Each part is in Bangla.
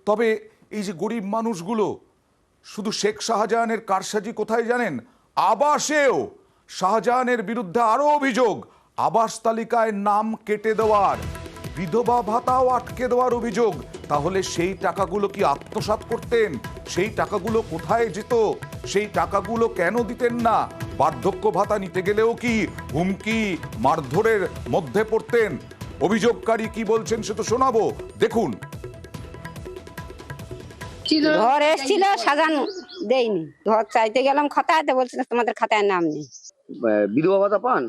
তবে এই যে গরিব মানুষগুলো, শুধু শেখ শাহজাহানের কারসাজি কোথায় জানেন? আবাসেও শাহজাহানের বিরুদ্ধে আরো অভিযোগ, আবাস তালিকায় নাম কেটে দেওয়ার, বিধবা ভাতাও আটকে দেওয়ার অভিযোগ। তাহলে সেই টাকাগুলো কি আত্মসাৎ করতেন? সেই টাকাগুলো কোথায় যেত? সেই টাকাগুলো কেন দিতেন না? বার্ধক্য ভাতা নিতে গেলেও কি হুমকি মারধরের মধ্যে পড়তেন? অভিযোগকারী কি বলছেন সে তো শোনাবো, দেখুন। ঘর এসেছিল, সাজান দেয়নি। ঘর চাইতে গেলাম খাতায়, তো বলছিল তোমাদের খাতায় নাম নেই। বিধবা ভাতা পান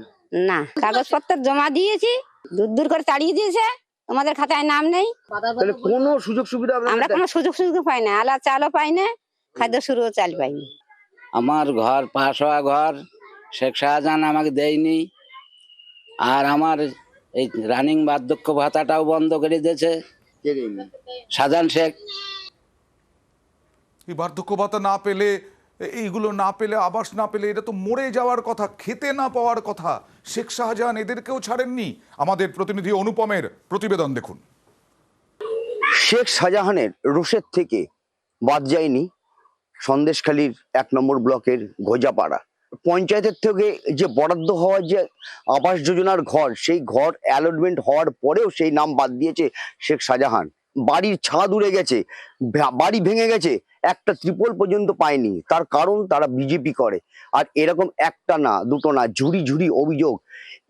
না, কাগজপত্র জমা দিয়েছি, দূর দূর করে তাড়িয়ে দিয়েছে, তোমাদের খাতায় নাম নেই। তাহলে কোনো সুযোগ সুবিধা আমরা কোনো সুযোগ সুযোগ পাই না, আলা চালও পাই না, খাদ্য শুরুও চাল পাইনি। আমার ঘর পাশ হওয়া ঘর শেখ শাহজাহান আমাকে দেয়নি, আর আমার এই রানিং বার্ধক্য ভাতাটাও বন্ধ করে দিয়েছে শাহজাহান শেখ। এই বার্ধক্য ভাতা না পেলে, এইগুলো না পেলে, আবাস না পেলে, এটা তো মরে যাওয়ার কথা, খেতে না পাওয়ার কথা। শেখ শাহজাহান এদেরকেও ছাড়েননি। আমাদের প্রতিনিধি অনুপমের প্রতিবেদন দেখুন। শেখ শাহজাহানের রোষের থেকে বাদ যায়নি সন্দেশখালীর 1 নম্বর ব্লকের ঘোজাপাড়া পঞ্চায়েতের থেকে যে বরাদ্দ হওয়া যে আবাস যোজনার ঘর, সেই ঘর অ্যালটমেন্ট হওয়ার পরেও সেই নাম বাদ দিয়েছে শেখ শাহজাহান। বাড়ির ছাদ উড়ে গেছে, বাড়ি ভেঙে গেছে, একটা ত্রিপল পর্যন্ত পায়নি। তার কারণ তারা বিজেপি করে। আর এরকম একটা না, দুটো না, ঝুড়ি ঝুড়ি অভিযোগ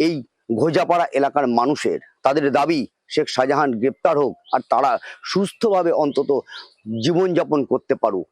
এই ঘোজাপাড়া এলাকার মানুষের। তাদের দাবি শেখ শাহজাহান গ্রেপ্তার হোক আর তারা সুস্থভাবে অন্তত জীবনযাপন করতে পারুক।